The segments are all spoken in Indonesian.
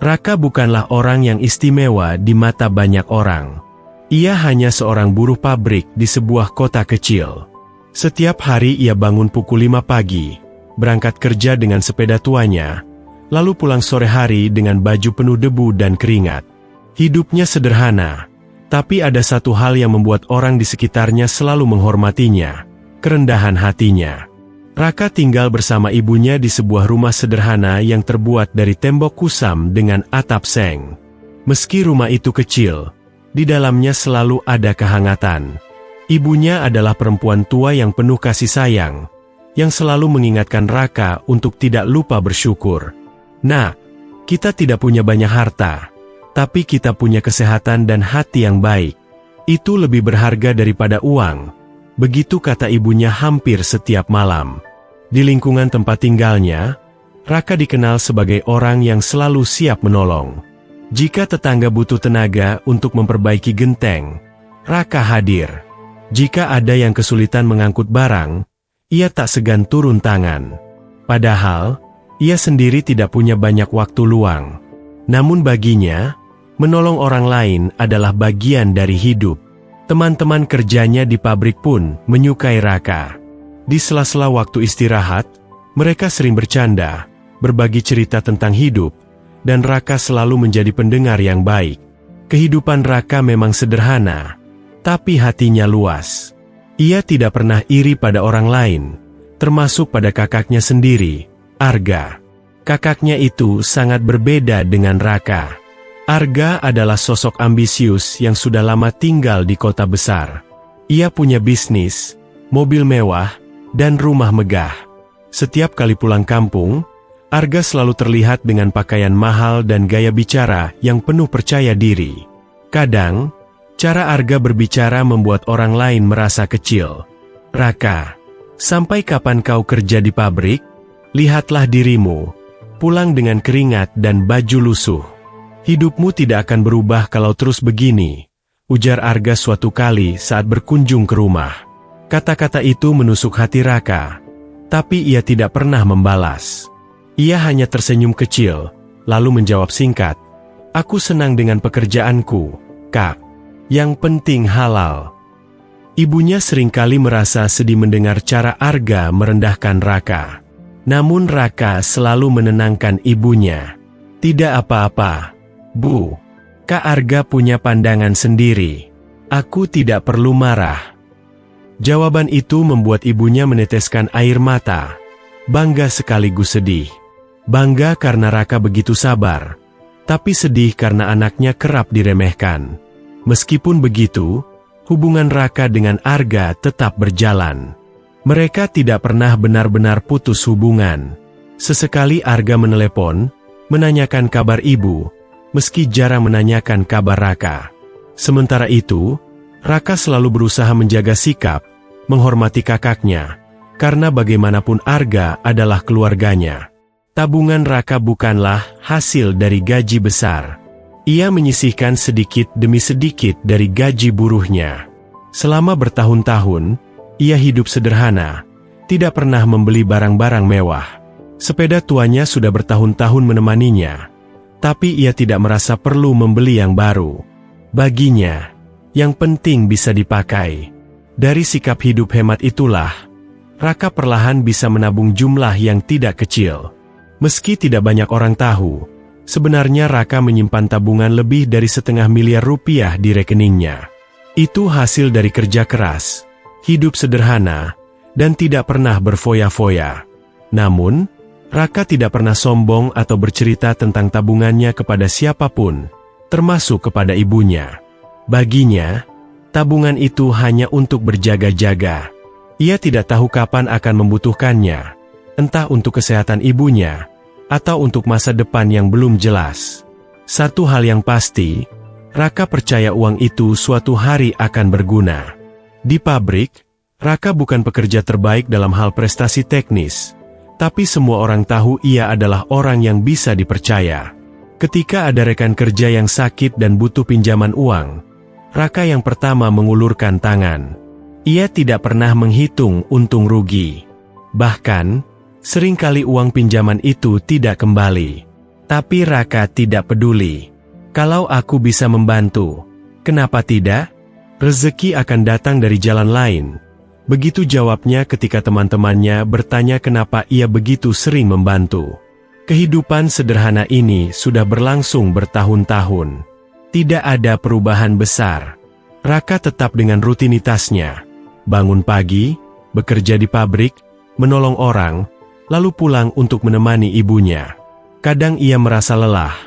Raka bukanlah orang yang istimewa di mata banyak orang. Ia hanya seorang buruh pabrik di sebuah kota kecil. Setiap hari ia bangun pukul 5 pagi, berangkat kerja dengan sepeda tuanya, lalu pulang sore hari dengan baju penuh debu dan keringat. Hidupnya sederhana, tapi ada satu hal yang membuat orang di sekitarnya selalu menghormatinya, kerendahan hatinya. Raka tinggal bersama ibunya di sebuah rumah sederhana yang terbuat dari tembok kusam dengan atap seng. Meski rumah itu kecil, di dalamnya selalu ada kehangatan. Ibunya adalah perempuan tua yang penuh kasih sayang, yang selalu mengingatkan Raka untuk tidak lupa bersyukur. "Nak, kita tidak punya banyak harta, tapi kita punya kesehatan dan hati yang baik. Itu lebih berharga daripada uang." Begitu kata ibunya hampir setiap malam. Di lingkungan tempat tinggalnya, Raka dikenal sebagai orang yang selalu siap menolong. Jika tetangga butuh tenaga untuk memperbaiki genteng, Raka hadir. Jika ada yang kesulitan mengangkut barang, ia tak segan turun tangan. Padahal, ia sendiri tidak punya banyak waktu luang. Namun baginya, menolong orang lain adalah bagian dari hidup. Teman-teman kerjanya di pabrik pun menyukai Raka. Di sela-sela waktu istirahat, mereka sering bercanda, berbagi cerita tentang hidup, dan Raka selalu menjadi pendengar yang baik. Kehidupan Raka memang sederhana, tapi hatinya luas. Ia tidak pernah iri pada orang lain, termasuk pada kakaknya sendiri, Arga. Kakaknya itu sangat berbeda dengan Raka. Arga adalah sosok ambisius yang sudah lama tinggal di kota besar. Ia punya bisnis, mobil mewah, dan rumah megah. Setiap kali pulang kampung, Arga selalu terlihat dengan pakaian mahal dan gaya bicara yang penuh percaya diri. Kadang, cara Arga berbicara membuat orang lain merasa kecil. "Raka, sampai kapan kau kerja di pabrik? Lihatlah dirimu, pulang dengan keringat dan baju lusuh. Hidupmu tidak akan berubah kalau terus begini," ujar Arga suatu kali saat berkunjung ke rumah. Kata-kata itu menusuk hati Raka, tapi ia tidak pernah membalas. Ia hanya tersenyum kecil, lalu menjawab singkat, "Aku senang dengan pekerjaanku, Kak. Yang penting halal." Ibunya seringkali merasa sedih mendengar cara Arga merendahkan Raka. Namun Raka selalu menenangkan ibunya. "Tidak apa-apa, Bu. Kak Arga punya pandangan sendiri. Aku tidak perlu marah." Jawaban itu membuat ibunya meneteskan air mata. Bangga sekaligus sedih. Bangga karena Raka begitu sabar, tapi sedih karena anaknya kerap diremehkan. Meskipun begitu, hubungan Raka dengan Arga tetap berjalan. Mereka tidak pernah benar-benar putus hubungan. Sesekali Arga menelepon, menanyakan kabar ibu, meski jarang menanyakan kabar Raka. Sementara itu, Raka selalu berusaha menjaga sikap, menghormati kakaknya, karena bagaimanapun Arga adalah keluarganya. Tabungan Raka bukanlah hasil dari gaji besar. Ia menyisihkan sedikit demi sedikit dari gaji buruhnya. Selama bertahun-tahun, ia hidup sederhana, tidak pernah membeli barang-barang mewah. Sepeda tuanya sudah bertahun-tahun menemaninya, tapi ia tidak merasa perlu membeli yang baru. Baginya, yang penting bisa dipakai. Dari sikap hidup hemat itulah, Raka perlahan bisa menabung jumlah yang tidak kecil. Meski tidak banyak orang tahu, sebenarnya Raka menyimpan tabungan lebih dari $500 miliar di rekeningnya. Itu hasil dari kerja keras, hidup sederhana, dan tidak pernah berfoya-foya. Namun, Raka tidak pernah sombong atau bercerita tentang tabungannya kepada siapapun, termasuk kepada ibunya. Baginya, tabungan itu hanya untuk berjaga-jaga. Ia tidak tahu kapan akan membutuhkannya, entah untuk kesehatan ibunya, atau untuk masa depan yang belum jelas. Satu hal yang pasti, Raka percaya uang itu suatu hari akan berguna. Di pabrik, Raka bukan pekerja terbaik dalam hal prestasi teknis, tapi semua orang tahu ia adalah orang yang bisa dipercaya. Ketika ada rekan kerja yang sakit dan butuh pinjaman uang, Raka yang pertama mengulurkan tangan. Ia tidak pernah menghitung untung rugi. Bahkan, seringkali uang pinjaman itu tidak kembali. Tapi Raka tidak peduli. Kalau aku bisa membantu, kenapa tidak? Rezeki akan datang dari jalan lain. Begitu jawabnya ketika teman-temannya bertanya kenapa ia begitu sering membantu. Kehidupan sederhana ini sudah berlangsung bertahun-tahun. Tidak ada perubahan besar. Raka tetap dengan rutinitasnya. Bangun pagi, bekerja di pabrik, menolong orang, lalu pulang untuk menemani ibunya. Kadang ia merasa lelah,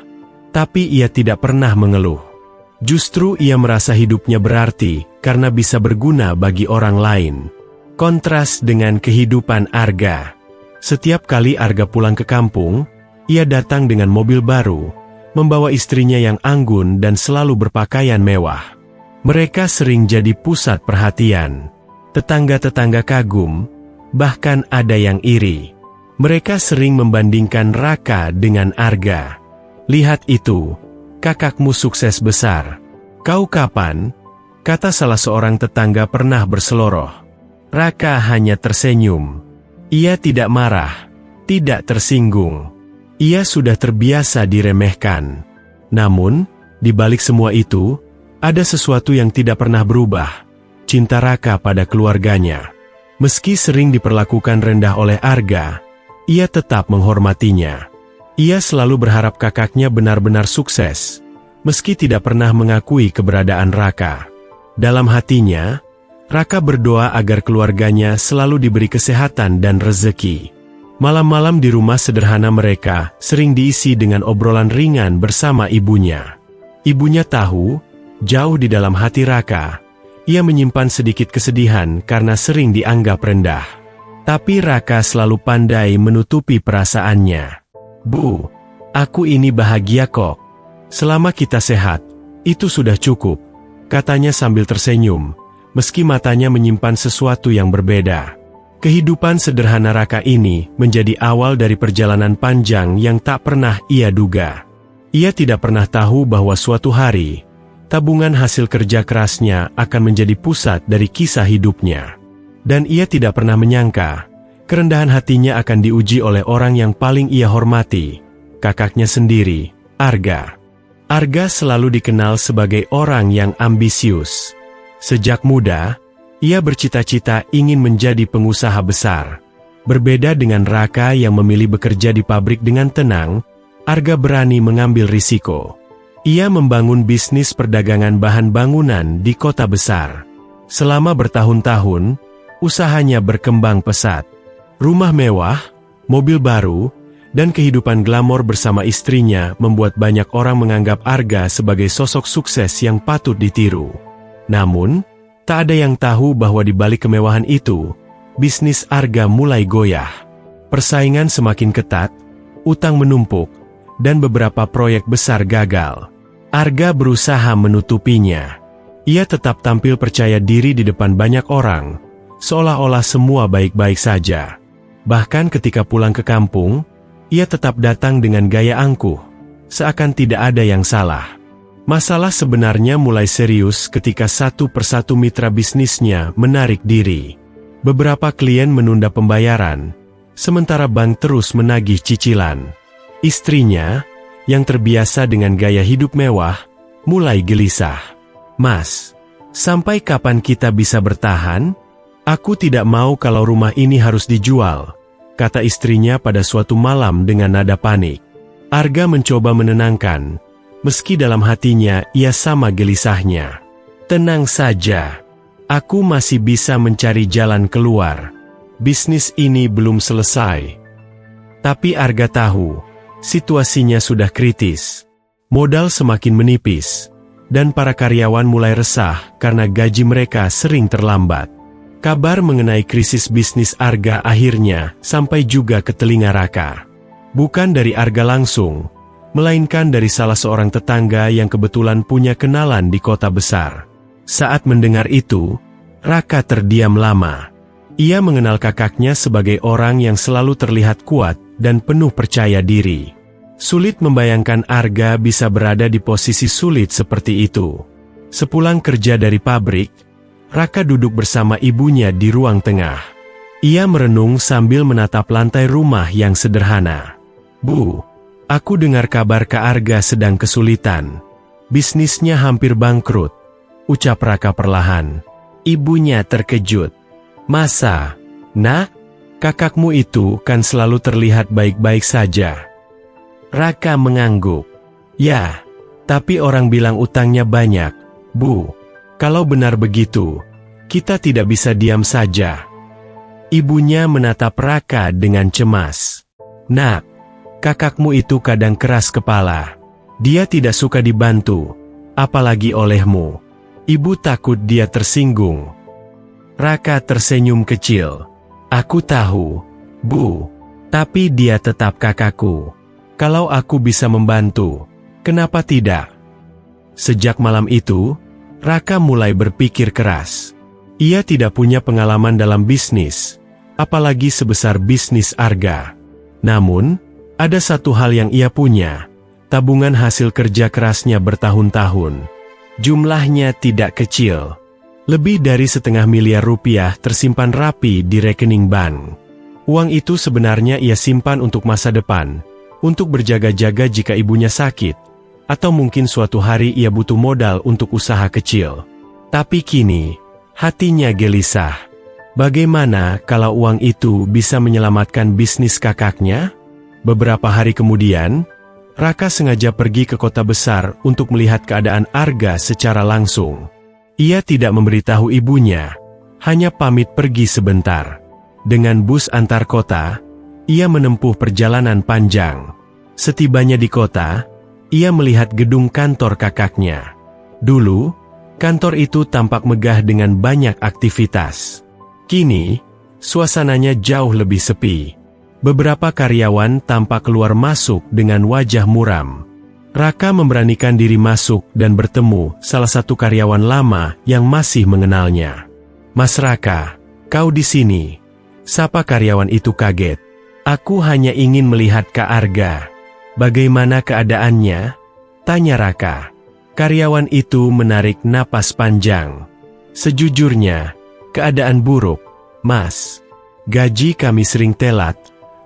tapi ia tidak pernah mengeluh. Justru ia merasa hidupnya berarti karena bisa berguna bagi orang lain. Kontras dengan kehidupan Arga. Setiap kali Arga pulang ke kampung, ia datang dengan mobil baru, membawa istrinya yang anggun dan selalu berpakaian mewah. Mereka sering jadi pusat perhatian. Tetangga-tetangga kagum, bahkan ada yang iri. Mereka sering membandingkan Raka dengan Arga. Lihat itu, kakakmu sukses besar. Kau kapan? Kata salah seorang tetangga pernah berseloroh. Raka hanya tersenyum. Ia tidak marah, tidak tersinggung. Ia sudah terbiasa diremehkan. Namun, di balik semua itu, ada sesuatu yang tidak pernah berubah. Cinta Raka pada keluarganya. Meski sering diperlakukan rendah oleh Arga, ia tetap menghormatinya. Ia selalu berharap kakaknya benar-benar sukses, meski tidak pernah mengakui keberadaan Raka. Dalam hatinya, Raka berdoa agar keluarganya selalu diberi kesehatan dan rezeki. Malam-malam di rumah sederhana mereka sering diisi dengan obrolan ringan bersama ibunya. Ibunya tahu, jauh di dalam hati Raka, ia menyimpan sedikit kesedihan karena sering dianggap rendah. Tapi Raka selalu pandai menutupi perasaannya. Bu, aku ini bahagia kok. Selama kita sehat, itu sudah cukup, katanya sambil tersenyum, meski matanya menyimpan sesuatu yang berbeda. Kehidupan sederhana Raka ini menjadi awal dari perjalanan panjang yang tak pernah ia duga. Ia tidak pernah tahu bahwa suatu hari, tabungan hasil kerja kerasnya akan menjadi pusat dari kisah hidupnya. Dan ia tidak pernah menyangka, kerendahan hatinya akan diuji oleh orang yang paling ia hormati, kakaknya sendiri, Arga. Arga selalu dikenal sebagai orang yang ambisius. Sejak muda, ia bercita-cita ingin menjadi pengusaha besar. Berbeda dengan Raka yang memilih bekerja di pabrik dengan tenang, Arga berani mengambil risiko. Ia membangun bisnis perdagangan bahan bangunan di kota besar. Selama bertahun-tahun, usahanya berkembang pesat. Rumah mewah, mobil baru, dan kehidupan glamor bersama istrinya membuat banyak orang menganggap Arga sebagai sosok sukses yang patut ditiru. Namun, tak ada yang tahu bahwa di balik kemewahan itu, bisnis Arga mulai goyah. Persaingan semakin ketat, utang menumpuk, dan beberapa proyek besar gagal. Arga berusaha menutupinya. Ia tetap tampil percaya diri di depan banyak orang, seolah-olah semua baik-baik saja. Bahkan ketika pulang ke kampung, ia tetap datang dengan gaya angkuh, seakan tidak ada yang salah. Masalah sebenarnya mulai serius ketika satu persatu mitra bisnisnya menarik diri. Beberapa klien menunda pembayaran, sementara bank terus menagih cicilan. Istrinya, yang terbiasa dengan gaya hidup mewah, mulai gelisah. Mas, sampai kapan kita bisa bertahan? Aku tidak mau kalau rumah ini harus dijual, kata istrinya pada suatu malam dengan nada panik. Arga mencoba menenangkan, meski dalam hatinya ia sama gelisahnya. Tenang saja, aku masih bisa mencari jalan keluar. Bisnis ini belum selesai. Tapi Arga tahu, situasinya sudah kritis. Modal semakin menipis, dan para karyawan mulai resah karena gaji mereka sering terlambat. Kabar mengenai krisis bisnis Arga akhirnya sampai juga ke telinga Raka. Bukan dari Arga langsung, melainkan dari salah seorang tetangga yang kebetulan punya kenalan di kota besar. Saat mendengar itu, Raka terdiam lama. Ia mengenal kakaknya sebagai orang yang selalu terlihat kuat dan penuh percaya diri. Sulit membayangkan Arga bisa berada di posisi sulit seperti itu. Sepulang kerja dari pabrik, Raka duduk bersama ibunya di ruang tengah. Ia merenung sambil menatap lantai rumah yang sederhana. Bu, Aku dengar kabar Kak Arga sedang kesulitan. Bisnisnya hampir bangkrut, ucap Raka perlahan. Ibunya terkejut. Masa? Nak, kakakmu itu kan selalu terlihat baik-baik saja. Raka mengangguk. Ya, tapi orang bilang utangnya banyak, Bu. Kalau benar begitu, kita tidak bisa diam saja. Ibunya menatap Raka dengan cemas. Nak, kakakmu itu kadang keras kepala. Dia tidak suka dibantu, apalagi olehmu. Ibu takut dia tersinggung. Raka tersenyum kecil. Aku tahu, Bu. Tapi dia tetap kakakku. Kalau aku bisa membantu, kenapa tidak? Sejak malam itu, Raka mulai berpikir keras. Ia tidak punya pengalaman dalam bisnis, apalagi sebesar bisnis Arga. Namun, ada satu hal yang ia punya. Tabungan hasil kerja kerasnya bertahun-tahun. Jumlahnya tidak kecil. Lebih dari $1,5 miliar tersimpan rapi di rekening bank. Uang itu sebenarnya ia simpan untuk masa depan, untuk berjaga-jaga jika ibunya sakit, atau mungkin suatu hari ia butuh modal untuk usaha kecil. Tapi kini, hatinya gelisah. Bagaimana kalau uang itu bisa menyelamatkan bisnis kakaknya? Beberapa hari kemudian, Raka sengaja pergi ke kota besar untuk melihat keadaan Arga secara langsung. Ia tidak memberitahu ibunya, hanya pamit pergi sebentar. Dengan bus antar kota, ia menempuh perjalanan panjang. Setibanya di kota, ia melihat gedung kantor kakaknya. Dulu, kantor itu tampak megah dengan banyak aktivitas. Kini, suasananya jauh lebih sepi. Beberapa karyawan tampak keluar masuk dengan wajah muram. Raka memberanikan diri masuk dan bertemu salah satu karyawan lama yang masih mengenalnya. Mas Raka, kau di sini? Sapa karyawan itu kaget. Aku hanya ingin melihat Kak Arga. Bagaimana keadaannya? Tanya Raka. Karyawan itu menarik napas panjang. Sejujurnya, keadaan buruk, Mas. Gaji kami sering telat.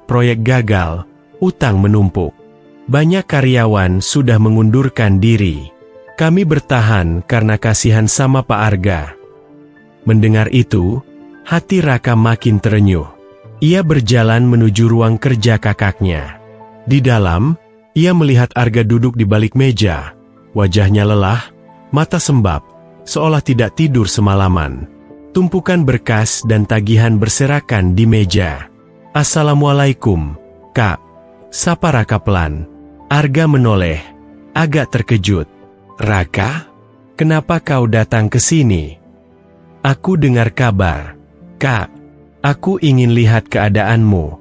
Proyek gagal, utang menumpuk. Banyak karyawan sudah mengundurkan diri. Kami bertahan karena kasihan sama Pak Arga. Mendengar itu, hati Raka makin terenyuh. Ia berjalan menuju ruang kerja kakaknya. Di dalam, ia melihat Arga duduk di balik meja. Wajahnya lelah, mata sembab, seolah tidak tidur semalaman. Tumpukan berkas dan tagihan berserakan di meja. Assalamualaikum, Kak. Sapa Raka pelan. Arga menoleh, agak terkejut. Raka, kenapa kau datang ke sini? Aku dengar kabar. Kak, aku ingin lihat keadaanmu.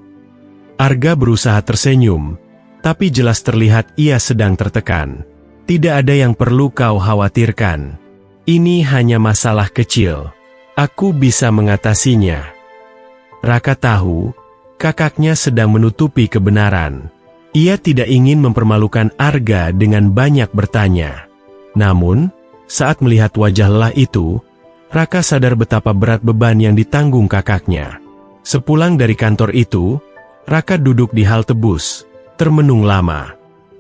Arga berusaha tersenyum, tapi jelas terlihat ia sedang tertekan. Tidak ada yang perlu kau khawatirkan. Ini hanya masalah kecil. Aku bisa mengatasinya. Raka tahu, kakaknya sedang menutupi kebenaran. Ia tidak ingin mempermalukan Arga dengan banyak bertanya. Namun, saat melihat wajah lelah itu, Raka sadar betapa berat beban yang ditanggung kakaknya. Sepulang dari kantor itu, Raka duduk di halte bus, termenung lama.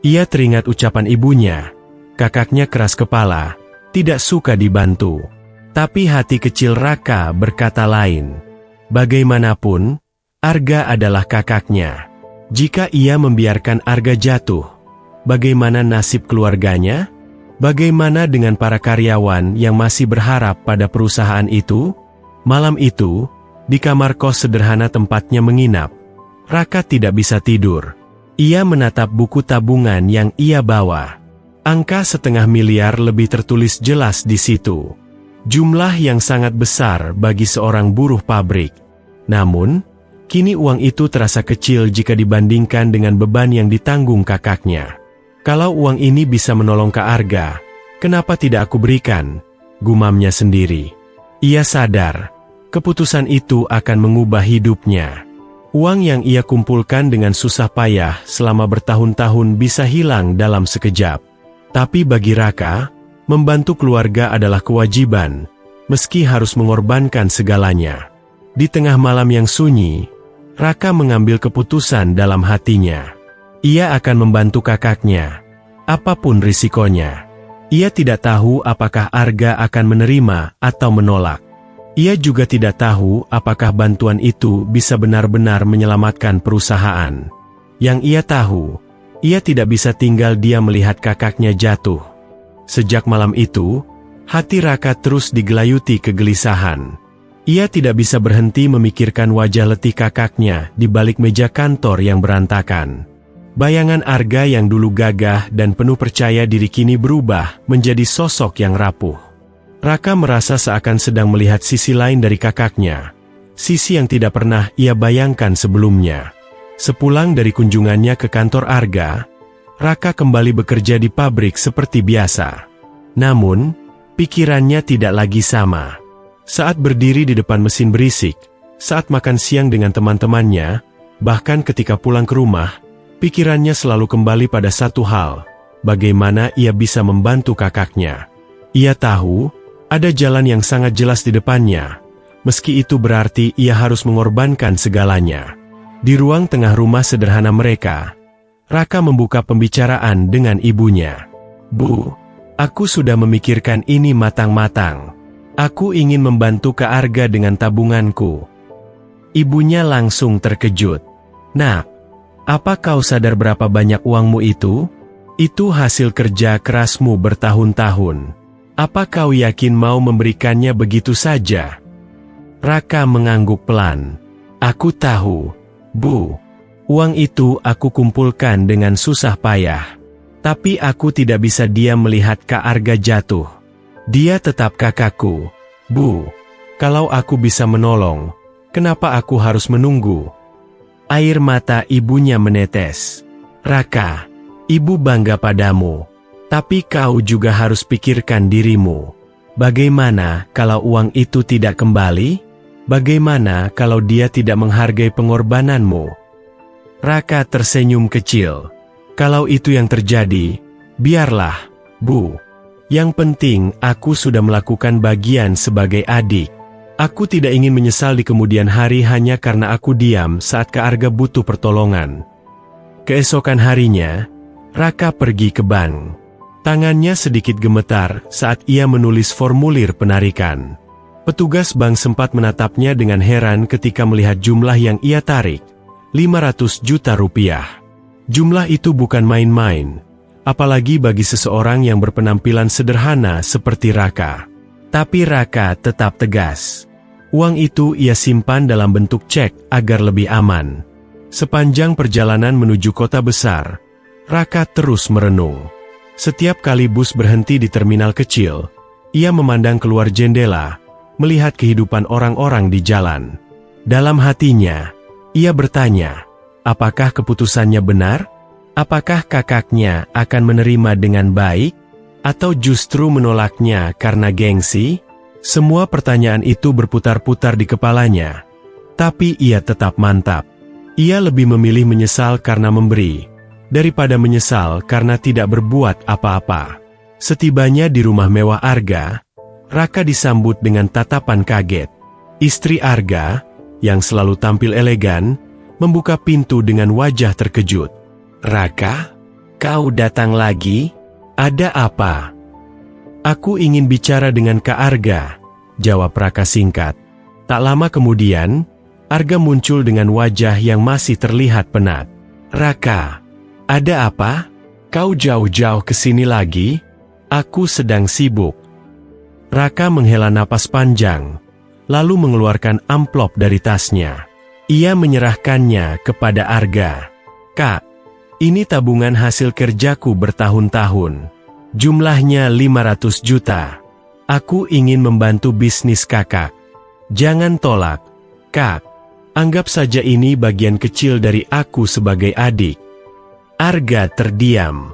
Ia teringat ucapan ibunya. Kakaknya keras kepala, tidak suka dibantu. Tapi hati kecil Raka berkata lain. Bagaimanapun, Arga adalah kakaknya. Jika ia membiarkan Arga jatuh, bagaimana nasib keluarganya? Bagaimana dengan para karyawan yang masih berharap pada perusahaan itu? Malam itu, di kamar kos sederhana tempatnya menginap, Raka tidak bisa tidur. Ia menatap buku tabungan yang ia bawa. Angka $1,5 miliar lebih tertulis jelas di situ. Jumlah yang sangat besar bagi seorang buruh pabrik. Namun, kini uang itu terasa kecil jika dibandingkan dengan beban yang ditanggung kakaknya. Kalau uang ini bisa menolong Kak Arga, kenapa tidak aku berikan? Gumamnya sendiri. Ia sadar, keputusan itu akan mengubah hidupnya. Uang yang ia kumpulkan dengan susah payah selama bertahun-tahun bisa hilang dalam sekejap. Tapi bagi Raka, membantu keluarga adalah kewajiban, meski harus mengorbankan segalanya. Di tengah malam yang sunyi, Raka mengambil keputusan dalam hatinya. Ia akan membantu kakaknya, apapun risikonya. Ia tidak tahu apakah Arga akan menerima atau menolak. Ia juga tidak tahu apakah bantuan itu bisa benar-benar menyelamatkan perusahaan. Yang ia tahu, ia tidak bisa tinggal diam melihat kakaknya jatuh. Sejak malam itu, hati Raka terus digelayuti kegelisahan. Ia tidak bisa berhenti memikirkan wajah letih kakaknya di balik meja kantor yang berantakan. Bayangan Arga yang dulu gagah dan penuh percaya diri kini berubah menjadi sosok yang rapuh. Raka merasa seakan sedang melihat sisi lain dari kakaknya, sisi yang tidak pernah ia bayangkan sebelumnya. Sepulang dari kunjungannya ke kantor Arga, Raka kembali bekerja di pabrik seperti biasa. Namun, pikirannya tidak lagi sama. Saat berdiri di depan mesin berisik, saat makan siang dengan teman-temannya, bahkan ketika pulang ke rumah, pikirannya selalu kembali pada satu hal, bagaimana ia bisa membantu kakaknya. Ia tahu, ada jalan yang sangat jelas di depannya, meski itu berarti ia harus mengorbankan segalanya. Di ruang tengah rumah sederhana mereka, Raka membuka pembicaraan dengan ibunya. "Bu, aku sudah memikirkan ini matang-matang. Aku ingin membantu Kak Arga dengan tabunganku." Ibunya langsung terkejut. "Nak, apa kau sadar berapa banyak uangmu itu? Itu hasil kerja kerasmu bertahun-tahun. Apa kau yakin mau memberikannya begitu saja?" Raka mengangguk pelan. "Aku tahu, Bu. Uang itu aku kumpulkan dengan susah payah. Tapi aku tidak bisa diam melihat Kak Arga jatuh. Dia tetap kakakku. Bu, kalau aku bisa menolong, kenapa aku harus menunggu?" Air mata ibunya menetes. "Raka, ibu bangga padamu. Tapi kau juga harus pikirkan dirimu. Bagaimana kalau uang itu tidak kembali? Bagaimana kalau dia tidak menghargai pengorbananmu?" Raka tersenyum kecil. "Kalau itu yang terjadi, biarlah, Bu. Yang penting aku sudah melakukan bagian sebagai adik. Aku tidak ingin menyesal di kemudian hari hanya karena aku diam saat Kak Arga butuh pertolongan." Keesokan harinya, Raka pergi ke bank. Tangannya sedikit gemetar saat ia menulis formulir penarikan. Petugas bank sempat menatapnya dengan heran ketika melihat jumlah yang ia tarik, 500 juta rupiah. Jumlah itu bukan main-main, apalagi bagi seseorang yang berpenampilan sederhana seperti Raka. Tapi Raka tetap tegas. Uang itu ia simpan dalam bentuk cek agar lebih aman. Sepanjang perjalanan menuju kota besar, Raka terus merenung. Setiap kali bus berhenti di terminal kecil, ia memandang keluar jendela, melihat kehidupan orang-orang di jalan. Dalam hatinya, ia bertanya, apakah keputusannya benar? Apakah kakaknya akan menerima dengan baik? Atau justru menolaknya karena gengsi? Semua pertanyaan itu berputar-putar di kepalanya. Tapi ia tetap mantap. Ia lebih memilih menyesal karena memberi, daripada menyesal karena tidak berbuat apa-apa. Setibanya di rumah mewah Arga, Raka disambut dengan tatapan kaget. Istri Arga, yang selalu tampil elegan, membuka pintu dengan wajah terkejut. "Raka, kau datang lagi? Ada apa?" "Aku ingin bicara dengan Kak Arga," jawab Raka singkat. Tak lama kemudian, Arga muncul dengan wajah yang masih terlihat penat. "Raka, ada apa? Kau jauh-jauh ke sini lagi? Aku sedang sibuk." Raka menghela napas panjang, lalu mengeluarkan amplop dari tasnya. Ia menyerahkannya kepada Arga. "Kak, ini tabungan hasil kerjaku bertahun-tahun. Jumlahnya 500 juta. Aku ingin membantu bisnis kakak. Jangan tolak, Kak. Anggap saja ini bagian kecil dari aku sebagai adik." Arga terdiam.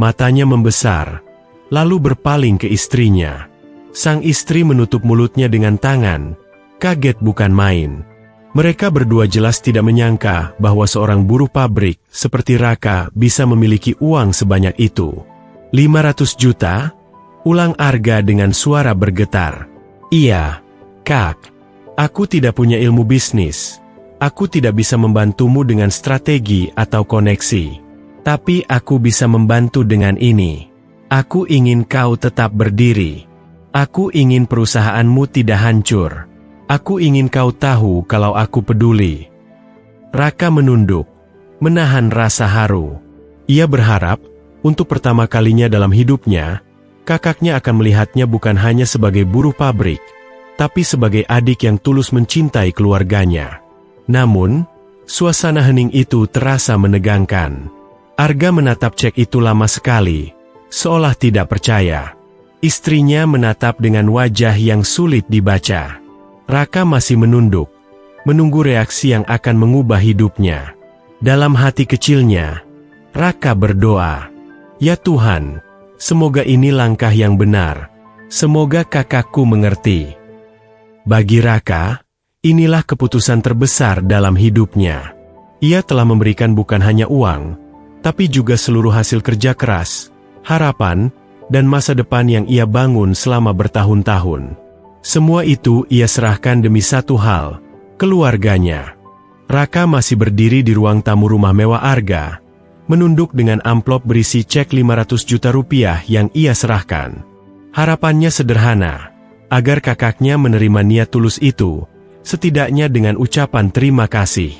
Matanya membesar, lalu berpaling ke istrinya. Sang istri menutup mulutnya dengan tangan. Kaget bukan main. Mereka berdua jelas tidak menyangka bahwa seorang buruh pabrik seperti Raka bisa memiliki uang sebanyak itu. 500 juta? Ulang Arga dengan suara bergetar. "Iya, Kak. Aku tidak punya ilmu bisnis. Aku tidak bisa membantumu dengan strategi atau koneksi. Tapi aku bisa membantu dengan ini. Aku ingin kau tetap berdiri. Aku ingin perusahaanmu tidak hancur. Aku ingin kau tahu kalau aku peduli." Raka menunduk, menahan rasa haru. Ia berharap, untuk pertama kalinya dalam hidupnya, kakaknya akan melihatnya bukan hanya sebagai buruh pabrik, tapi sebagai adik yang tulus mencintai keluarganya. Namun, suasana hening itu terasa menegangkan. Arga menatap cek itu lama sekali, seolah tidak percaya. Istrinya menatap dengan wajah yang sulit dibaca. Raka masih menunduk, menunggu reaksi yang akan mengubah hidupnya. Dalam hati kecilnya, Raka berdoa, "Ya Tuhan, semoga ini langkah yang benar. Semoga kakakku mengerti." Bagi Raka, inilah keputusan terbesar dalam hidupnya. Ia telah memberikan bukan hanya uang, tapi juga seluruh hasil kerja keras, harapan, dan masa depan yang ia bangun selama bertahun-tahun. Semua itu ia serahkan demi satu hal, keluarganya. Raka masih berdiri di ruang tamu rumah mewah Arga, menunduk dengan amplop berisi cek 500 juta rupiah yang ia serahkan. Harapannya sederhana, agar kakaknya menerima niat tulus itu, setidaknya dengan ucapan terima kasih.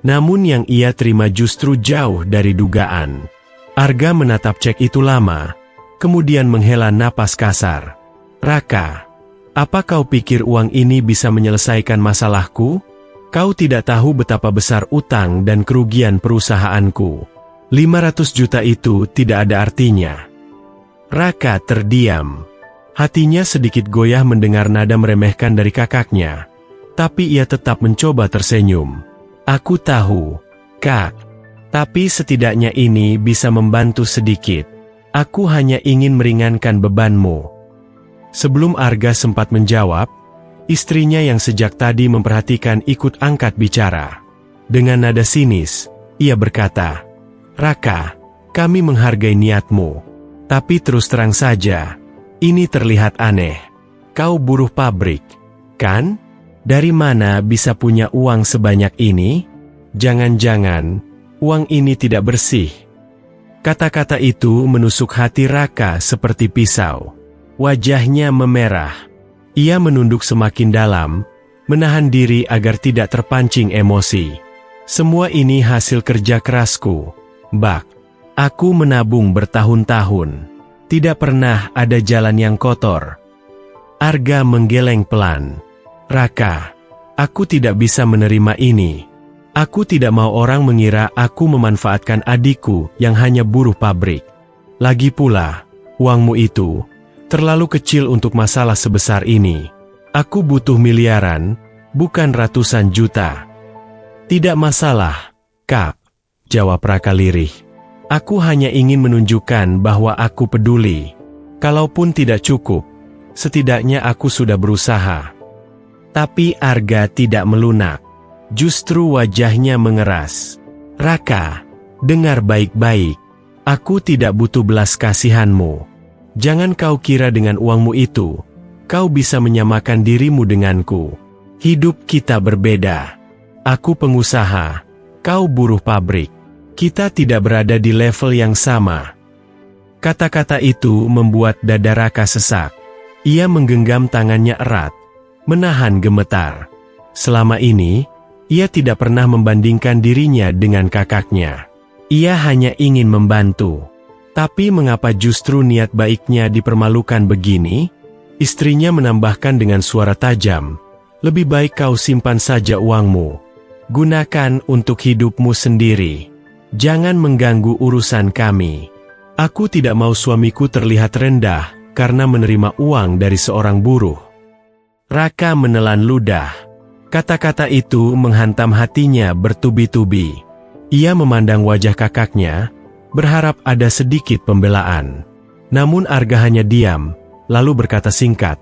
Namun yang ia terima justru jauh dari dugaan. Arga menatap cek itu lama, kemudian menghela napas kasar. "Raka, apa kau pikir uang ini bisa menyelesaikan masalahku? Kau tidak tahu betapa besar utang dan kerugian perusahaanku. 500 juta itu tidak ada artinya." Raka terdiam. Hatinya sedikit goyah mendengar nada meremehkan dari kakaknya, tapi ia tetap mencoba tersenyum. "Aku tahu, Kak. Tapi setidaknya ini bisa membantu sedikit. Aku hanya ingin meringankan bebanmu." Sebelum Arga sempat menjawab, istrinya yang sejak tadi memperhatikan ikut angkat bicara. Dengan nada sinis, ia berkata, "Raka, kami menghargai niatmu. Tapi terus terang saja, ini terlihat aneh. Kau buruh pabrik, kan? Dari mana bisa punya uang sebanyak ini? Jangan-jangan, uang ini tidak bersih." Kata-kata itu menusuk hati Raka seperti pisau. Wajahnya memerah. Ia menunduk semakin dalam, menahan diri agar tidak terpancing emosi. "Semua ini hasil kerja kerasku, Bak. Aku menabung bertahun-tahun. Tidak pernah ada jalan yang kotor." Arga menggeleng pelan. "Raka, aku tidak bisa menerima ini. Aku tidak mau orang mengira aku memanfaatkan adikku yang hanya buruh pabrik. Lagi pula, uangmu itu terlalu kecil untuk masalah sebesar ini. Aku butuh miliaran, bukan ratusan juta." "Tidak masalah, Kak," jawab Raka lirih. "Aku hanya ingin menunjukkan bahwa aku peduli. Kalaupun tidak cukup, setidaknya aku sudah berusaha." Tapi Arga tidak melunak. Justru wajahnya mengeras. "Raka, dengar baik-baik. Aku tidak butuh belas kasihanmu. Jangan kau kira dengan uangmu itu, kau bisa menyamakan dirimu denganku. Hidup kita berbeda. Aku pengusaha, kau buruh pabrik. Kita tidak berada di level yang sama." Kata-kata itu membuat dada Raka sesak. Ia menggenggam tangannya erat, menahan gemetar. Selama ini, ia tidak pernah membandingkan dirinya dengan kakaknya. Ia hanya ingin membantu. Tapi mengapa justru niat baiknya dipermalukan begini? Istrinya menambahkan dengan suara tajam, "Lebih baik kau simpan saja uangmu. Gunakan untuk hidupmu sendiri. Jangan mengganggu urusan kami. Aku tidak mau suamiku terlihat rendah karena menerima uang dari seorang buruh." Raka menelan ludah. Kata-kata itu menghantam hatinya bertubi-tubi. Ia memandang wajah kakaknya, berharap ada sedikit pembelaan. Namun Arga hanya diam, lalu berkata singkat,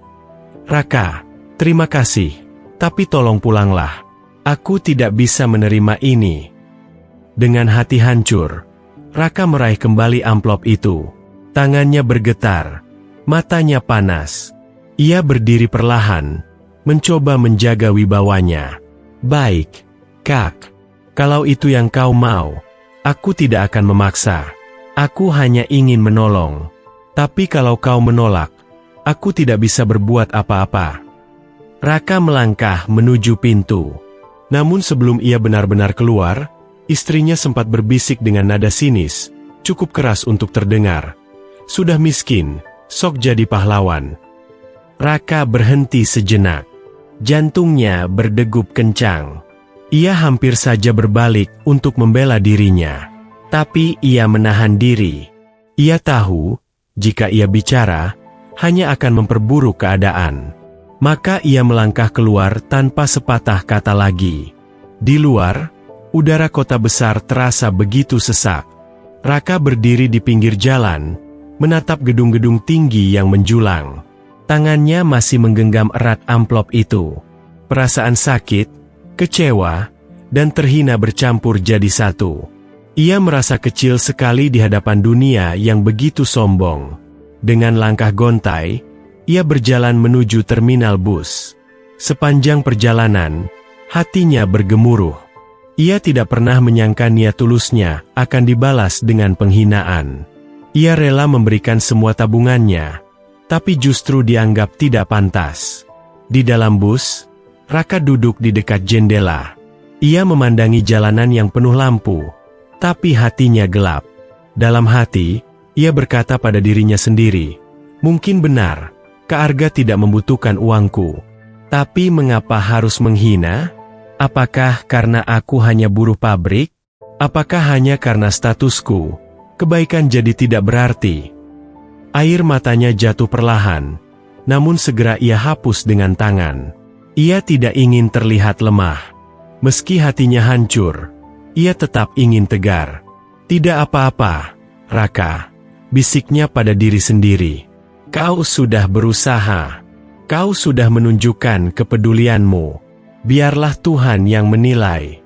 "Raka, terima kasih, tapi tolong pulanglah. Aku tidak bisa menerima ini." Dengan hati hancur, Raka meraih kembali amplop itu. Tangannya bergetar, matanya panas. Ia berdiri perlahan, mencoba menjaga wibawanya. "Baik, Kak. Kalau itu yang kau mau, Aku tidak akan memaksa. Aku hanya ingin menolong. Tapi kalau kau menolak, aku tidak bisa berbuat apa-apa. Raka melangkah menuju pintu. Namun sebelum ia benar-benar keluar, istrinya sempat berbisik dengan nada sinis, cukup keras untuk terdengar. Sudah miskin, sok jadi pahlawan. Raka berhenti sejenak. Jantungnya berdegup kencang. Ia hampir saja berbalik untuk membela dirinya. Tapi ia menahan diri. Ia tahu, jika ia bicara, hanya akan memperburuk keadaan. Maka ia melangkah keluar tanpa sepatah kata lagi. Di luar, udara kota besar terasa begitu sesak. Raka berdiri di pinggir jalan, menatap gedung-gedung tinggi yang menjulang. Tangannya masih menggenggam erat amplop itu. Perasaan sakit, kecewa, dan terhina bercampur jadi satu. Ia merasa kecil sekali di hadapan dunia yang begitu sombong. Dengan langkah gontai, ia berjalan menuju terminal bus. Sepanjang perjalanan, hatinya bergemuruh. Ia tidak pernah menyangka niat tulusnya akan dibalas dengan penghinaan. Ia rela memberikan semua tabungannya, tapi justru dianggap tidak pantas. Di dalam bus, Raka duduk di dekat jendela. Ia memandangi jalanan yang penuh lampu, tapi hatinya gelap. Dalam hati, ia berkata pada dirinya sendiri, mungkin benar, Kak Arga tidak membutuhkan uangku. Tapi mengapa harus menghina? Apakah karena aku hanya buruh pabrik? Apakah hanya karena statusku? Kebaikan jadi tidak berarti. Air matanya jatuh perlahan, namun segera ia hapus dengan tangan. Ia tidak ingin terlihat lemah. Meski hatinya hancur, ia tetap ingin tegar. Tidak apa-apa, Raka, bisiknya pada diri sendiri. Kau sudah berusaha. Kau sudah menunjukkan kepedulianmu. Biarlah Tuhan yang menilai.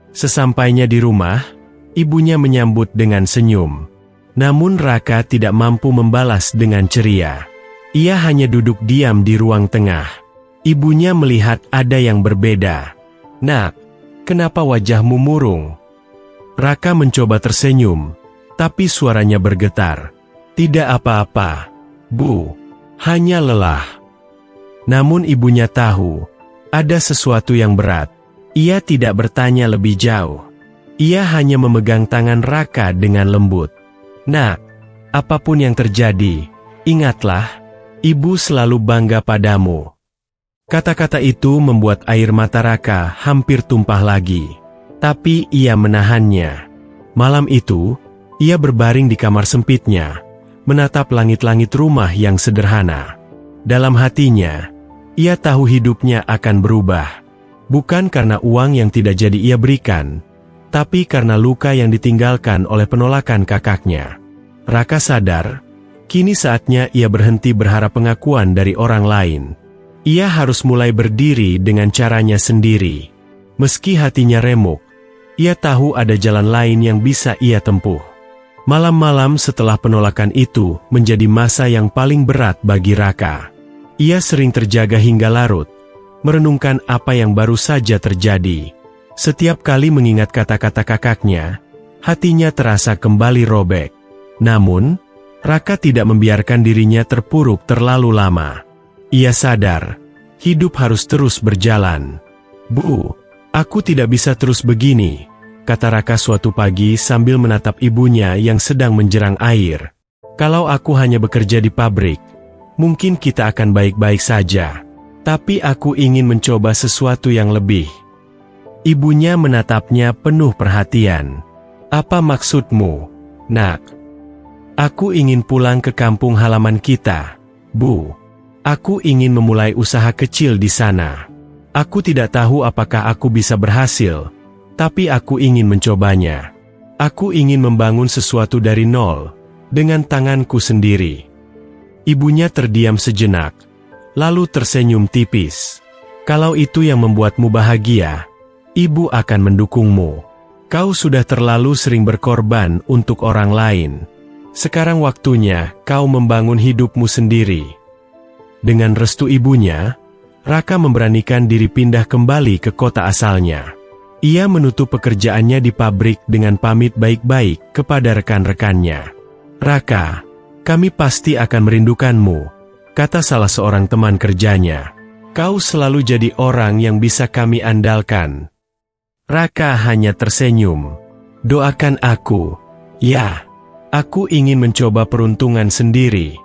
Sesampainya di rumah, ibunya menyambut dengan senyum. Namun Raka tidak mampu membalas dengan ceria. Ia hanya duduk diam di ruang tengah. Ibunya melihat ada yang berbeda. Nak, kenapa wajahmu murung? Raka mencoba tersenyum, tapi suaranya bergetar. Tidak apa-apa, Bu, hanya lelah. Namun ibunya tahu, ada sesuatu yang berat. Ia tidak bertanya lebih jauh. Ia hanya memegang tangan Raka dengan lembut. Nak, apapun yang terjadi, ingatlah, Ibu selalu bangga padamu. Kata-kata itu membuat air mata Raka hampir tumpah lagi. Tapi ia menahannya. Malam itu, ia berbaring di kamar sempitnya, menatap langit-langit rumah yang sederhana. Dalam hatinya, ia tahu hidupnya akan berubah. Bukan karena uang yang tidak jadi ia berikan, tapi karena luka yang ditinggalkan oleh penolakan kakaknya. Raka sadar, kini saatnya ia berhenti berharap pengakuan dari orang lain. Ia harus mulai berdiri dengan caranya sendiri. Meski hatinya remuk, ia tahu ada jalan lain yang bisa ia tempuh. Malam-malam setelah penolakan itu menjadi masa yang paling berat bagi Raka. Ia sering terjaga hingga larut, merenungkan apa yang baru saja terjadi. Setiap kali mengingat kata-kata kakaknya, hatinya terasa kembali robek. Namun, Raka tidak membiarkan dirinya terpuruk terlalu lama. Ia sadar, hidup harus terus berjalan. Bu, aku tidak bisa terus begini, kata Raka suatu pagi sambil menatap ibunya yang sedang menjerang air. Kalau aku hanya bekerja di pabrik, mungkin kita akan baik-baik saja. Tapi aku ingin mencoba sesuatu yang lebih. Ibunya menatapnya penuh perhatian. Apa maksudmu, Nak? Aku ingin pulang ke kampung halaman kita, Bu. Aku ingin memulai usaha kecil di sana. Aku tidak tahu apakah aku bisa berhasil, tapi aku ingin mencobanya. Aku ingin membangun sesuatu dari nol, dengan tanganku sendiri. Ibunya terdiam sejenak, lalu tersenyum tipis. Kalau itu yang membuatmu bahagia, Ibu akan mendukungmu. Kau sudah terlalu sering berkorban untuk orang lain. Sekarang waktunya kau membangun hidupmu sendiri. Dengan restu ibunya, Raka memberanikan diri pindah kembali ke kota asalnya. Ia menutup pekerjaannya di pabrik dengan pamit baik-baik kepada rekan-rekannya. "Raka, kami pasti akan merindukanmu," kata salah seorang teman kerjanya. "Kau selalu jadi orang yang bisa kami andalkan." Raka hanya tersenyum. "Doakan aku." "Ya, aku ingin mencoba peruntungan sendiri."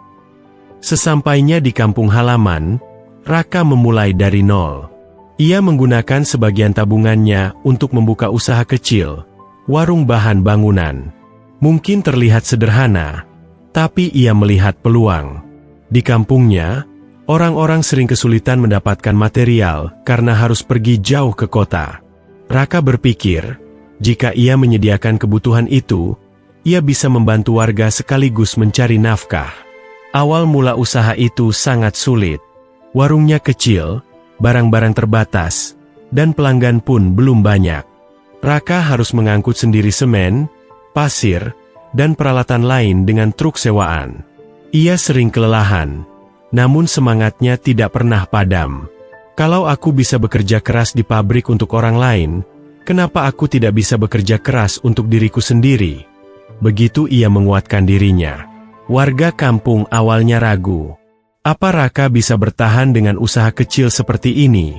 Sesampainya di kampung halaman, Raka memulai dari nol. Ia menggunakan sebagian tabungannya untuk membuka usaha kecil, warung bahan bangunan. Mungkin terlihat sederhana, tapi ia melihat peluang. Di kampungnya, orang-orang sering kesulitan mendapatkan material karena harus pergi jauh ke kota. Raka berpikir, jika ia menyediakan kebutuhan itu, ia bisa membantu warga sekaligus mencari nafkah. Awal mula usaha itu sangat sulit. Warungnya kecil, barang-barang terbatas, dan pelanggan pun belum banyak. Raka harus mengangkut sendiri semen, pasir, dan peralatan lain dengan truk sewaan. Ia sering kelelahan, namun semangatnya tidak pernah padam. "Kalau aku bisa bekerja keras di pabrik untuk orang lain, kenapa aku tidak bisa bekerja keras untuk diriku sendiri?" Begitu ia menguatkan dirinya. Warga kampung awalnya ragu. "Apa Raka bisa bertahan dengan usaha kecil seperti ini?"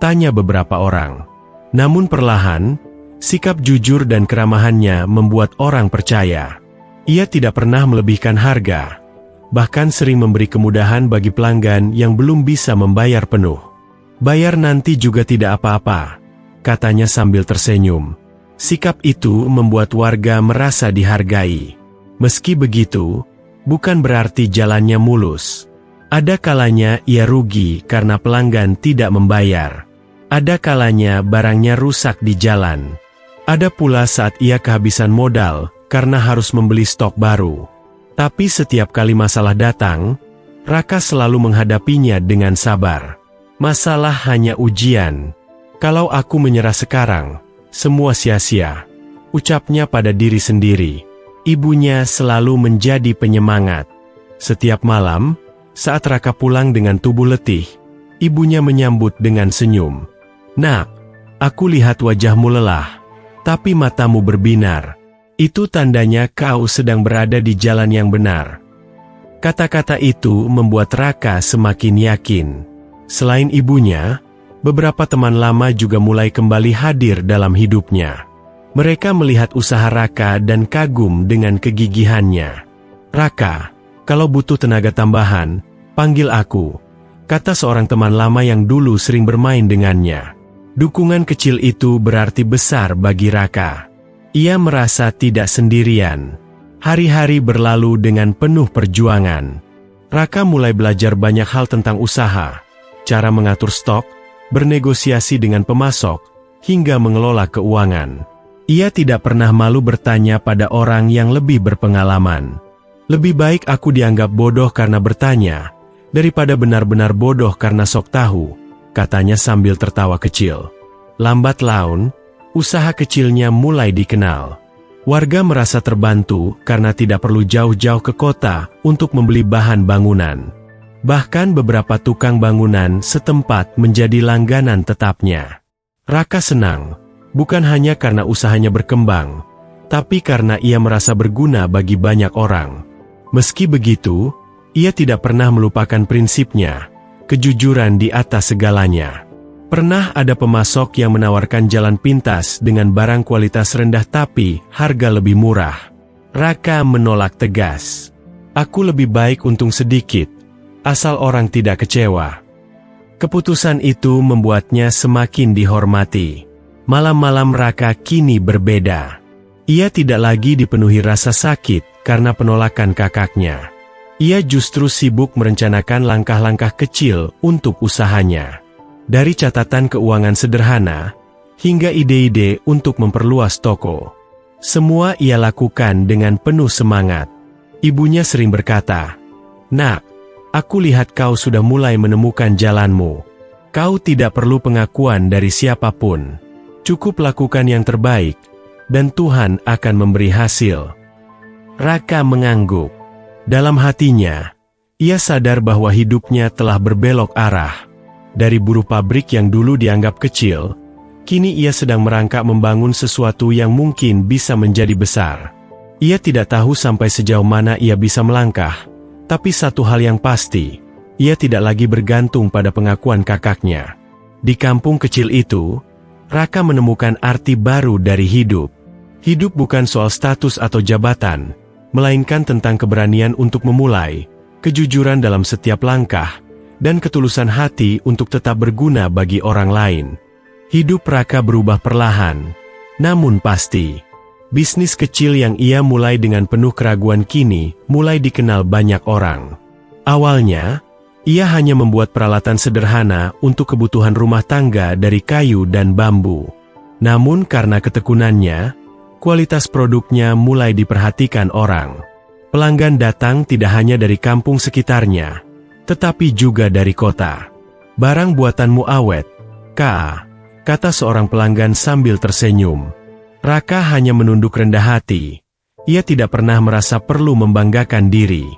tanya beberapa orang. Namun perlahan, sikap jujur dan keramahannya membuat orang percaya. Ia tidak pernah melebihkan harga, bahkan sering memberi kemudahan bagi pelanggan yang belum bisa membayar penuh. "Bayar nanti juga tidak apa-apa," katanya sambil tersenyum. Sikap itu membuat warga merasa dihargai. Meski begitu, bukan berarti jalannya mulus. Ada kalanya ia rugi karena pelanggan tidak membayar. Ada kalanya barangnya rusak di jalan. Ada pula saat ia kehabisan modal karena harus membeli stok baru. Tapi setiap kali masalah datang, Raka selalu menghadapinya dengan sabar. "Masalah hanya ujian. Kalau aku menyerah sekarang, semua sia-sia," ucapnya pada diri sendiri. Ibunya selalu menjadi penyemangat. Setiap malam, saat Raka pulang dengan tubuh letih, ibunya menyambut dengan senyum. "Nak, aku lihat wajahmu lelah, tapi matamu berbinar. Itu tandanya kau sedang berada di jalan yang benar." Kata-kata itu membuat Raka semakin yakin. Selain ibunya, beberapa teman lama juga mulai kembali hadir dalam hidupnya. Mereka melihat usaha Raka dan kagum dengan kegigihannya. "Raka, kalau butuh tenaga tambahan, panggil aku," kata seorang teman lama yang dulu sering bermain dengannya. Dukungan kecil itu berarti besar bagi Raka. Ia merasa tidak sendirian. Hari-hari berlalu dengan penuh perjuangan. Raka mulai belajar banyak hal tentang usaha, cara mengatur stok, bernegosiasi dengan pemasok, hingga mengelola keuangan. Ia tidak pernah malu bertanya pada orang yang lebih berpengalaman. "Lebih baik aku dianggap bodoh karena bertanya, daripada benar-benar bodoh karena sok tahu," katanya sambil tertawa kecil. Lambat laun, usaha kecilnya mulai dikenal. Warga merasa terbantu karena tidak perlu jauh-jauh ke kota untuk membeli bahan bangunan. Bahkan beberapa tukang bangunan setempat menjadi langganan tetapnya. Raka senang, bukan hanya karena usahanya berkembang, tapi karena ia merasa berguna bagi banyak orang. Meski begitu, ia tidak pernah melupakan prinsipnya, kejujuran di atas segalanya. Pernah ada pemasok yang menawarkan jalan pintas dengan barang kualitas rendah tapi harga lebih murah. Raka menolak tegas. "Aku lebih baik untung sedikit, asal orang tidak kecewa." Keputusan itu membuatnya semakin dihormati. Malam-malam Raka kini berbeda. Ia tidak lagi dipenuhi rasa sakit karena penolakan kakaknya. Ia justru sibuk merencanakan langkah-langkah kecil untuk usahanya. Dari catatan keuangan sederhana, hingga ide-ide untuk memperluas toko. Semua ia lakukan dengan penuh semangat. Ibunya sering berkata, "Nak, aku lihat kau sudah mulai menemukan jalanmu. Kau tidak perlu pengakuan dari siapapun. Cukup lakukan yang terbaik, dan Tuhan akan memberi hasil." Raka mengangguk. Dalam hatinya, ia sadar bahwa hidupnya telah berbelok arah. Dari buruh pabrik yang dulu dianggap kecil, Kini ia sedang merangkak membangun sesuatu yang mungkin bisa menjadi besar. Ia tidak tahu sampai sejauh mana ia bisa melangkah, tapi satu hal yang pasti, ia tidak lagi bergantung pada pengakuan kakaknya. Di kampung kecil itu, Raka menemukan arti baru dari hidup. Hidup bukan soal status atau jabatan, melainkan tentang keberanian untuk memulai, kejujuran dalam setiap langkah, dan ketulusan hati untuk tetap berguna bagi orang lain. Hidup Raka berubah perlahan, namun pasti. Bisnis kecil yang ia mulai dengan penuh keraguan kini mulai dikenal banyak orang. Awalnya, ia hanya membuat peralatan sederhana untuk kebutuhan rumah tangga dari kayu dan bambu. Namun karena ketekunannya, kualitas produknya mulai diperhatikan orang. Pelanggan datang tidak hanya dari kampung sekitarnya, tetapi juga dari kota. "Barang buatanmu awet, Ka," kata seorang pelanggan sambil tersenyum. Raka hanya menunduk rendah hati. Ia tidak pernah merasa perlu membanggakan diri.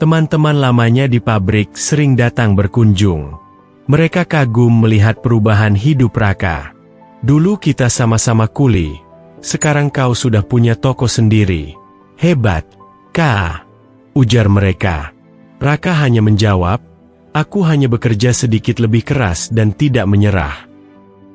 Teman-teman lamanya di pabrik sering datang berkunjung. Mereka kagum melihat perubahan hidup Raka. "Dulu kita sama-sama kuli, sekarang kau sudah punya toko sendiri. Hebat, Ka," ujar mereka. Raka hanya menjawab, "Aku hanya bekerja sedikit lebih keras dan tidak menyerah."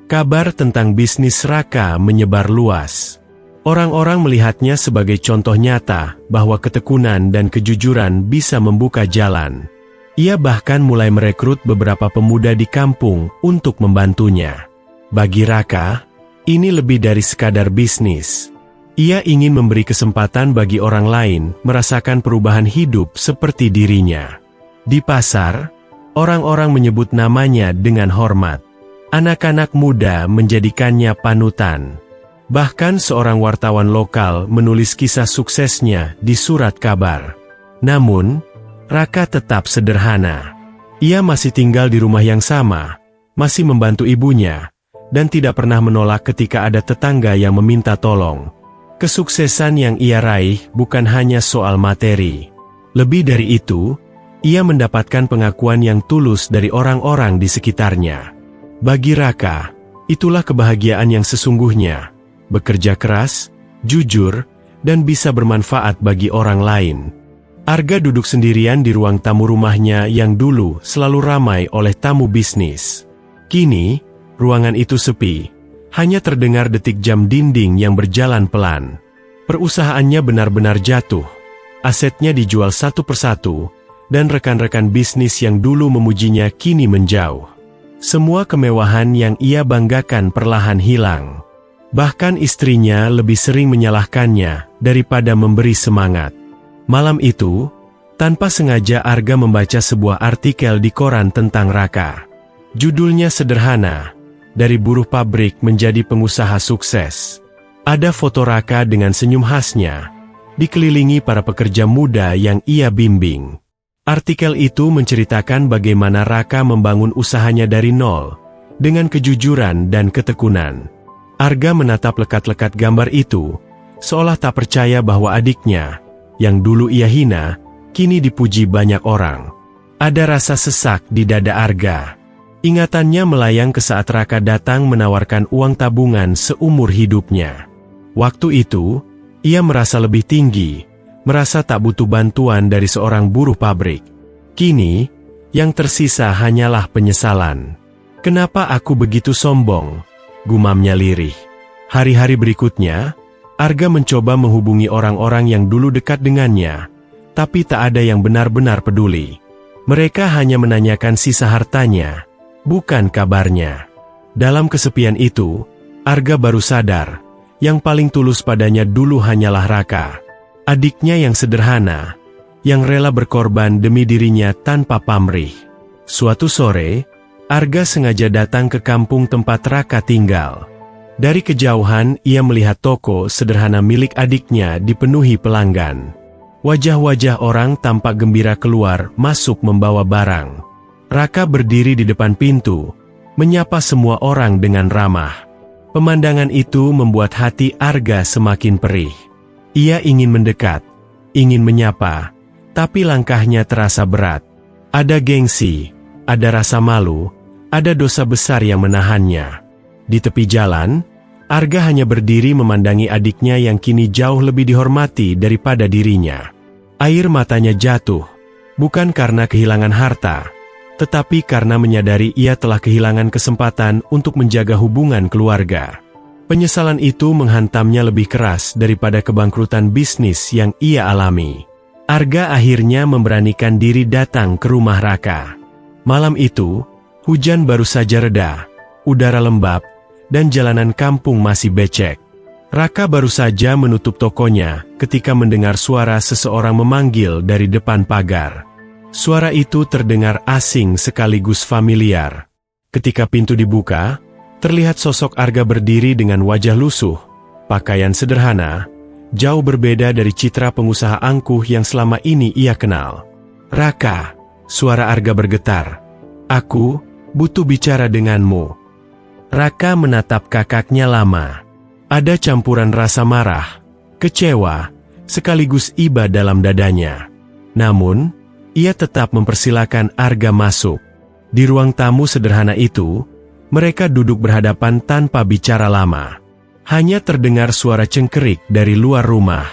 Kabar tentang bisnis Raka menyebar luas. Orang-orang melihatnya sebagai contoh nyata bahwa ketekunan dan kejujuran bisa membuka jalan. Ia bahkan mulai merekrut beberapa pemuda di kampung untuk membantunya. Bagi Raka, ini lebih dari sekadar bisnis. Ia ingin memberi kesempatan bagi orang lain merasakan perubahan hidup seperti dirinya. Di pasar, orang-orang menyebut namanya dengan hormat. Anak-anak muda menjadikannya panutan. Bahkan seorang wartawan lokal menulis kisah suksesnya di surat kabar. Namun, Raka tetap sederhana. Ia masih tinggal di rumah yang sama, masih membantu ibunya, dan tidak pernah menolak ketika ada tetangga yang meminta tolong. Kesuksesan yang ia raih bukan hanya soal materi. Lebih dari itu, ia mendapatkan pengakuan yang tulus dari orang-orang di sekitarnya. Bagi Raka, itulah kebahagiaan yang sesungguhnya. Bekerja keras, jujur, dan bisa bermanfaat bagi orang lain. Arga duduk sendirian di ruang tamu rumahnya yang dulu selalu ramai oleh tamu bisnis. Kini, ruangan itu sepi. Hanya terdengar detik jam dinding yang berjalan pelan. Perusahaannya benar-benar jatuh. Asetnya dijual satu persatu, dan rekan-rekan bisnis yang dulu memujinya kini menjauh. Semua kemewahan yang ia banggakan perlahan hilang. Bahkan istrinya lebih sering menyalahkannya daripada memberi semangat. Malam itu, tanpa sengaja Arga membaca sebuah artikel di koran tentang Raka. Judulnya sederhana, "Dari buruh pabrik menjadi pengusaha sukses." Ada foto Raka dengan senyum khasnya, dikelilingi para pekerja muda yang ia bimbing. Artikel itu menceritakan bagaimana Raka membangun usahanya dari nol, dengan kejujuran dan ketekunan. Arga menatap lekat-lekat gambar itu, seolah tak percaya bahwa adiknya, yang dulu ia hina, kini dipuji banyak orang. Ada rasa sesak di dada Arga. Ingatannya melayang ke saat Raka datang menawarkan uang tabungan seumur hidupnya. Waktu itu, ia merasa lebih tinggi, merasa tak butuh bantuan dari seorang buruh pabrik. Kini, yang tersisa hanyalah penyesalan. "Kenapa aku begitu sombong?" gumamnya lirih. Hari-hari berikutnya, Arga mencoba menghubungi orang-orang yang dulu dekat dengannya, tapi tak ada yang benar-benar peduli. Mereka hanya menanyakan sisa hartanya, bukan kabarnya. Dalam kesepian itu, Arga baru sadar, yang paling tulus padanya dulu hanyalah Raka. Adiknya yang sederhana, yang rela berkorban demi dirinya tanpa pamrih. Suatu sore, Arga sengaja datang ke kampung tempat Raka tinggal. Dari kejauhan ia melihat toko sederhana milik adiknya dipenuhi pelanggan. Wajah-wajah orang tampak gembira keluar masuk membawa barang. Raka berdiri di depan pintu, menyapa semua orang dengan ramah. Pemandangan itu membuat hati Arga semakin perih. Ia ingin mendekat, ingin menyapa, tapi langkahnya terasa berat. Ada gengsi, ada rasa malu, ada dosa besar yang menahannya. Di tepi jalan, Arga hanya berdiri memandangi adiknya yang kini jauh lebih dihormati daripada dirinya. Air matanya jatuh, bukan karena kehilangan harta, tetapi karena menyadari ia telah kehilangan kesempatan untuk menjaga hubungan keluarga. Penyesalan itu menghantamnya lebih keras daripada kebangkrutan bisnis yang ia alami. Arga akhirnya memberanikan diri datang ke rumah Raka. Malam itu, hujan baru saja reda, udara lembab, dan jalanan kampung masih becek. Raka baru saja menutup tokonya ketika mendengar suara seseorang memanggil dari depan pagar. Suara itu terdengar asing sekaligus familiar. Ketika pintu dibuka, terlihat sosok Arga berdiri dengan wajah lusuh, pakaian sederhana, jauh berbeda dari citra pengusaha angkuh yang selama ini ia kenal. "Raka," suara Arga bergetar. "Aku butuh bicara denganmu." Raka menatap kakaknya lama. Ada campuran rasa marah, kecewa, sekaligus iba dalam dadanya. Namun, ia tetap mempersilakan Arga masuk. Di ruang tamu sederhana itu, mereka duduk berhadapan tanpa bicara lama. Hanya terdengar suara cengkerik dari luar rumah.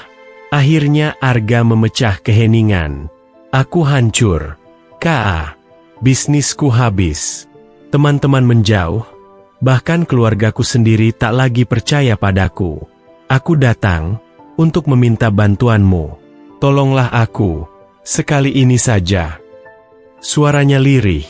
Akhirnya Arga memecah keheningan. "Aku hancur. Ka. Bisnisku habis. Teman-teman menjauh. Bahkan keluargaku sendiri tak lagi percaya padaku. Aku datang untuk meminta bantuanmu. Tolonglah aku, sekali ini saja." Suaranya lirih,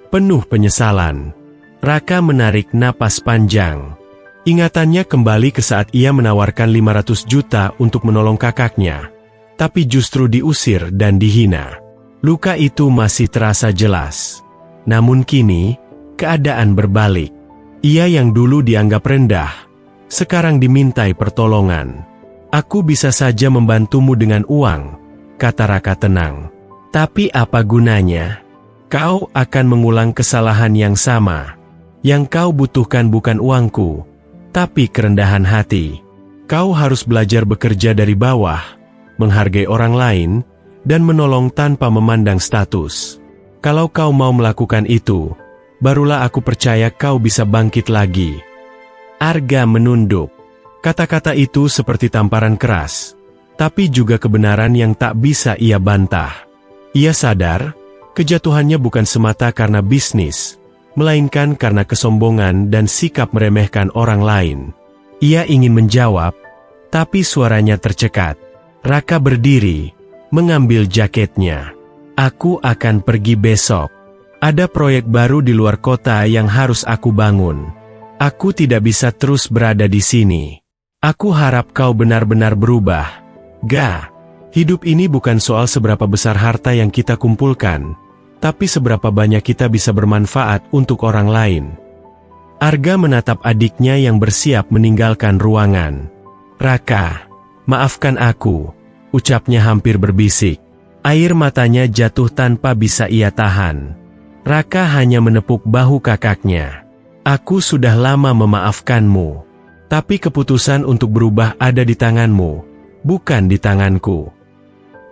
penuh penyesalan. Raka menarik napas panjang. Ingatannya kembali ke saat ia menawarkan 500 juta untuk menolong kakaknya, tapi justru diusir dan dihina. Luka itu masih terasa jelas. Namun kini, keadaan berbalik. Ia yang dulu dianggap rendah, sekarang dimintai pertolongan. "Aku bisa saja membantumu dengan uang," kata Raka tenang. "Tapi apa gunanya? Kau akan mengulang kesalahan yang sama. Yang kau butuhkan bukan uangku, tapi kerendahan hati. Kau harus belajar bekerja dari bawah, menghargai orang lain, dan menolong tanpa memandang status. Kalau kau mau melakukan itu, barulah aku percaya kau bisa bangkit lagi." Arga menunduk. Kata-kata itu seperti tamparan keras, tapi juga kebenaran yang tak bisa ia bantah. Ia sadar, kejatuhannya bukan semata karena bisnis, melainkan karena kesombongan dan sikap meremehkan orang lain. Ia ingin menjawab, tapi suaranya tercekat. Raka berdiri, mengambil jaketnya. "Aku akan pergi besok. Ada proyek baru di luar kota yang harus aku bangun. Aku tidak bisa terus berada di sini. Aku harap kau benar-benar berubah. Ga, hidup ini bukan soal seberapa besar harta yang kita kumpulkan, tapi seberapa banyak kita bisa bermanfaat untuk orang lain." Arga menatap adiknya yang bersiap meninggalkan ruangan. "Raka, maafkan aku," ucapnya hampir berbisik. Air matanya jatuh tanpa bisa ia tahan. Raka hanya menepuk bahu kakaknya. "Aku sudah lama memaafkanmu, tapi keputusan untuk berubah ada di tanganmu, bukan di tanganku."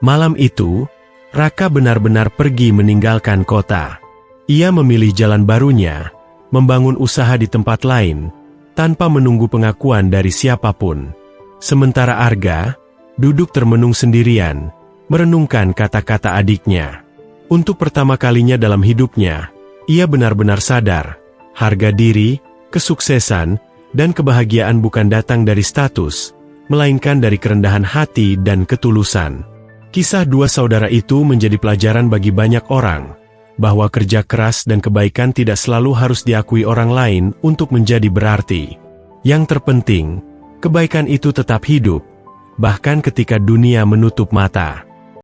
Malam itu, Raka benar-benar pergi meninggalkan kota. Ia memilih jalan barunya, membangun usaha di tempat lain, tanpa menunggu pengakuan dari siapapun. Sementara Arga duduk termenung sendirian, merenungkan kata-kata adiknya. Untuk pertama kalinya dalam hidupnya, ia benar-benar sadar, harga diri, kesuksesan, dan kebahagiaan bukan datang dari status, melainkan dari kerendahan hati dan ketulusan. Kisah dua saudara itu menjadi pelajaran bagi banyak orang, bahwa kerja keras dan kebaikan tidak selalu harus diakui orang lain untuk menjadi berarti. Yang terpenting, kebaikan itu tetap hidup, bahkan ketika dunia menutup mata.